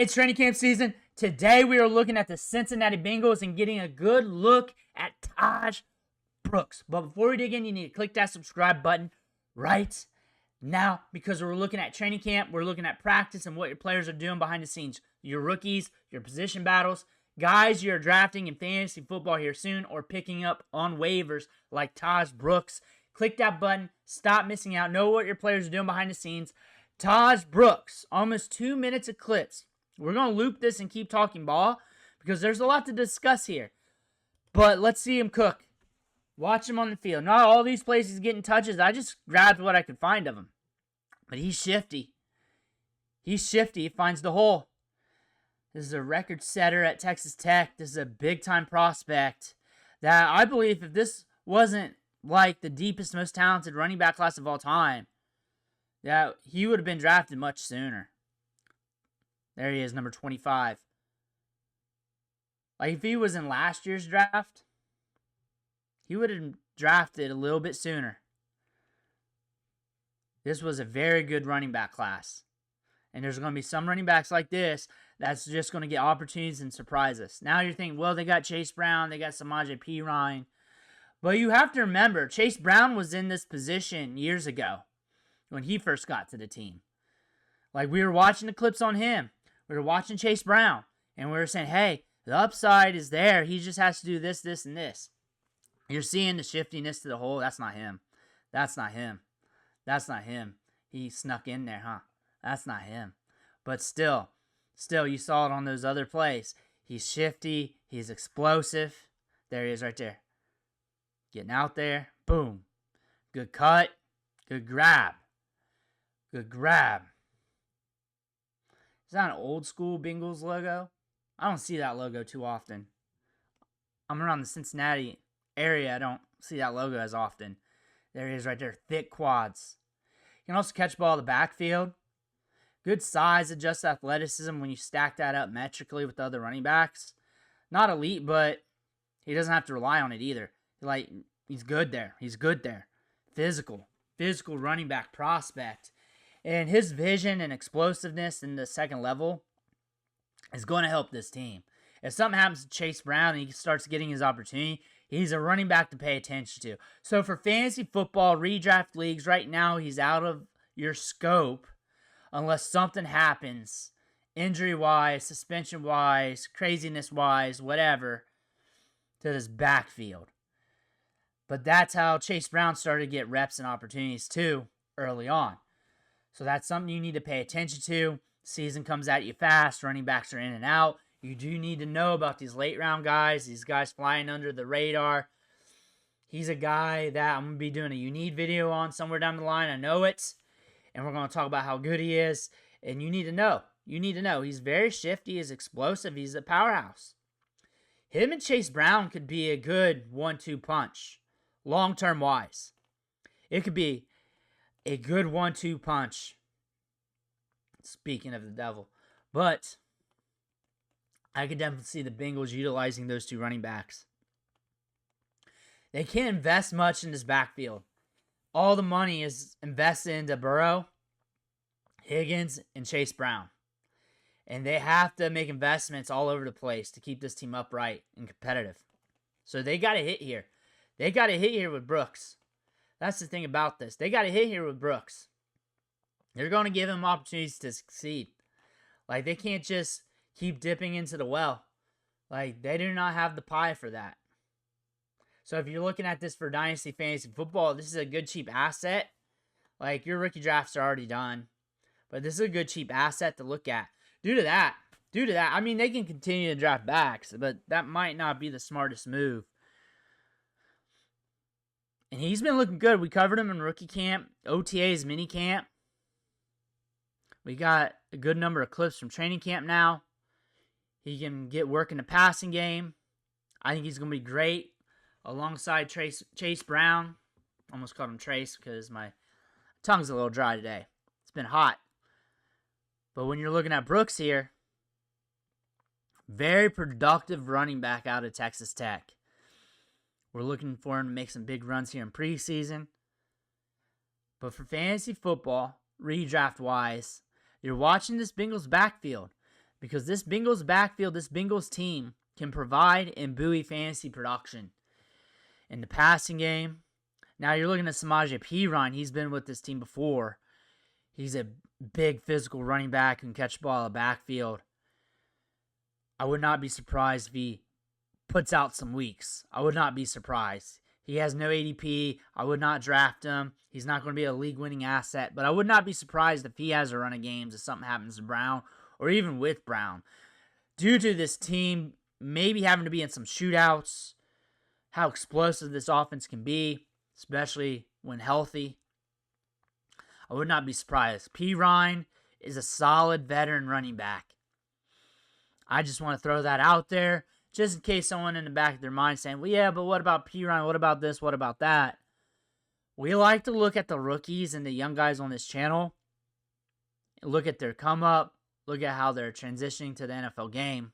It's training camp season. Today we are looking at the Cincinnati Bengals and getting a good look at Taj Brooks. But before we dig in, you need to click that subscribe button right now because we're looking at training camp. We're looking at practice and what your players are doing behind the scenes. Your rookies, your position battles, guys you're drafting in fantasy football here soon or picking up on waivers like Taj Brooks. Click that button. Stop missing out. Know what your players are doing behind the scenes. Tahj Brooks, almost 2 minutes of clips. We're going to loop this and keep talking ball because there's a lot to discuss here. But let's see him cook. Watch him on the field. Not all these plays he's getting touches. I just grabbed what I could find of him. But he's shifty. He's shifty. He finds the hole. This is a record setter at Texas Tech. This is a big-time prospect that I believe if this wasn't like the deepest, most talented running back class of all time, that he would have been drafted much sooner. There he is, number 25. Like, if he was in last year's draft, he would have drafted a little bit sooner. This was a very good running back class. And there's going to be some running backs like this that's just going to get opportunities and surprise us. Now you're thinking, well, they got Chase Brown, they got Samaje Perine. But you have to remember, Chase Brown was in this position years ago when he first got to the team. Like, we were watching the clips on him. We were watching Chase Brown, and we were saying, hey, the upside is there. He just has to do this, this, and this. You're seeing the shiftiness to the hole. That's not him. That's not him. That's not him. He snuck in there, huh? That's not him. But still, you saw it on those other plays. He's shifty. He's explosive. There he is right there. Getting out there. Boom. Good cut. Good grab. Good grab. Is that an old school Bengals logo? I don't see that logo too often. I'm around the Cincinnati area. I don't see that logo as often. There he is right there. Thick quads. You can also catch ball in the backfield. Good size, adjust athleticism when you stack that up metrically with the other running backs. Not elite, but he doesn't have to rely on it either. Like, he's good there. He's good there. Physical running back prospect. And his vision and explosiveness in the second level is going to help this team. If something happens to Chase Brown and he starts getting his opportunity, he's a running back to pay attention to. So for fantasy football redraft leagues, right now he's out of your scope unless something happens, injury-wise, suspension-wise, craziness-wise, whatever, to this backfield. But that's how Chase Brown started to get reps and opportunities too early on. So that's something you need to pay attention to. Season comes at you fast. Running backs are in and out. You do need to know about these late round guys. These guys flying under the radar. He's a guy that I'm going to be doing a You Need video on somewhere down the line. I know it. And we're going to talk about how good he is. And you need to know. You need to know. He's very shifty. He's explosive. He's a powerhouse. Him and Chase Brown could be a good 1-2 punch. Long-term wise. It could be a good 1-2 punch. Speaking of the devil. But I could definitely see the Bengals utilizing those two running backs. They can't invest much in this backfield. All the money is invested into Burrow, Higgins, and Chase Brown. And they have to make investments all over the place to keep this team upright and competitive. So they got to hit here. They got to hit here with Brooks. That's the thing about this. They got to hit here with Brooks. They're going to give him opportunities to succeed. Like, they can't just keep dipping into the well. Like, they do not have the pie for that. So if you're looking at this for Dynasty Fantasy Football, this is a good cheap asset. Like, your rookie drafts are already done. But this is a good cheap asset to look at. Due to that, I mean, they can continue to draft backs, but that might not be the smartest move. And he's been looking good. We covered him in rookie camp, OTA's mini camp. We got a good number of clips from training camp now. He can get work in the passing game. I think he's going to be great alongside Chase Brown. Almost called him Trace because my tongue's a little dry today. It's been hot. But when you're looking at Brooks here, very productive running back out of Texas Tech. We're looking for him to make some big runs here in preseason. But for fantasy football, redraft-wise, you're watching this Bengals backfield. Because this Bengals backfield, this Bengals team can provide and buoy fantasy production. In the passing game, now you're looking at Samaje Perine. He's been with this team before. He's a big physical running back who can catch the ball in the backfield. I would not be surprised if he puts out some weeks. I would not be surprised. He has no ADP. I would not draft him. He's not going to be a league-winning asset. But I would not be surprised if he has a run of games if something happens to Brown, or even with Brown. Due to this team maybe having to be in some shootouts, how explosive this offense can be, especially when healthy, I would not be surprised. Perine is a solid veteran running back. I just want to throw that out there, just in case someone in the back of their mind saying, well, yeah, but what about Perine? What about this? What about that? We like to look at the rookies and the young guys on this channel, look at their come up, look at how they're transitioning to the NFL game.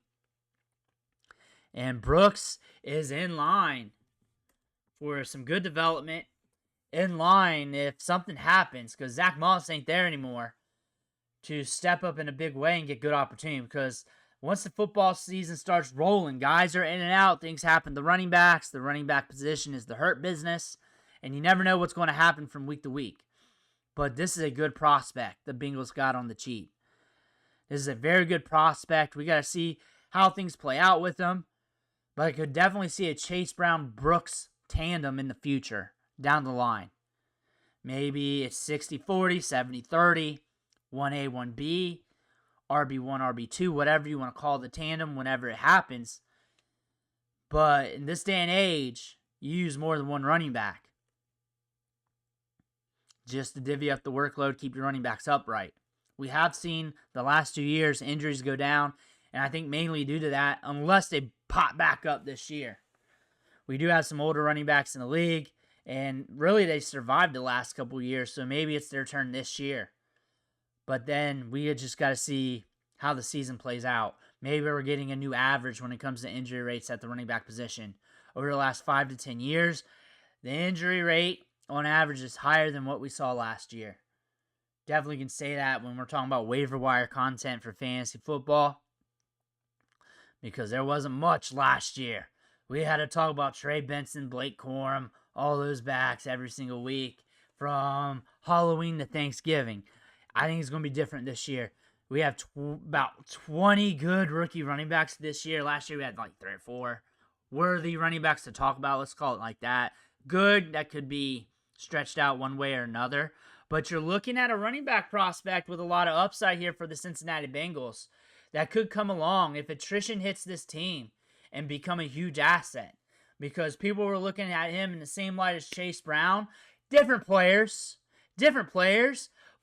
And Brooks is in line for some good development, in line if something happens, because Zach Moss ain't there anymore, to step up in a big way and get good opportunity. Because once the football season starts rolling, guys are in and out, things happen to running backs. The running back position is the hurt business, and you never know what's going to happen from week to week. But this is a good prospect the Bengals got on the cheap. This is a very good prospect. We got to see how things play out with him. But I could definitely see a Chase Brown-Brooks tandem in the future, down the line. Maybe it's 60-40, 70-30, 1A, 1B, RB1, RB2, whatever you want to call the tandem whenever it happens. But in this day and age, you use more than one running back, just to divvy up the workload, keep your running backs upright. We have seen the last 2 years injuries go down, and I think mainly due to that, unless they pop back up this year. We do have some older running backs in the league, and really they survived the last couple years, so maybe it's their turn this year. But then we just got to see how the season plays out. Maybe we're getting a new average when it comes to injury rates at the running back position. Over the last 5 to 10 years, the injury rate on average is higher than what we saw last year. Definitely can say that when we're talking about waiver wire content for fantasy football, because there wasn't much last year. We had to talk about Trey Benson, Blake Corum, all those backs every single week from Halloween to Thanksgiving. I think it's going to be different this year. We have about 20 good rookie running backs this year. Last year we had like 3 or 4 worthy running backs to talk about. Let's call it like that. Good, that could be stretched out one way or another. But you're looking at a running back prospect with a lot of upside here for the Cincinnati Bengals that could come along if attrition hits this team and become a huge asset. Because people were looking at him in the same light as Chase Brown. Different players,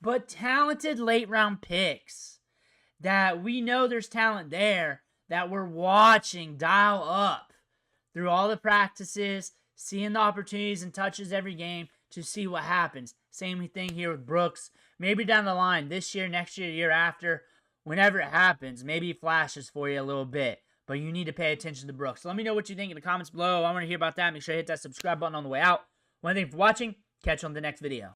but talented late-round picks that we know there's talent there that we're watching dial up through all the practices, seeing the opportunities and touches every game to see what happens. Same thing here with Brooks. Maybe down the line, this year, next year, year after, whenever it happens, maybe he flashes for you a little bit. But you need to pay attention to Brooks. So let me know what you think in the comments below. I want to hear about that. Make sure you hit that subscribe button on the way out. One thing for watching. Catch you on the next video.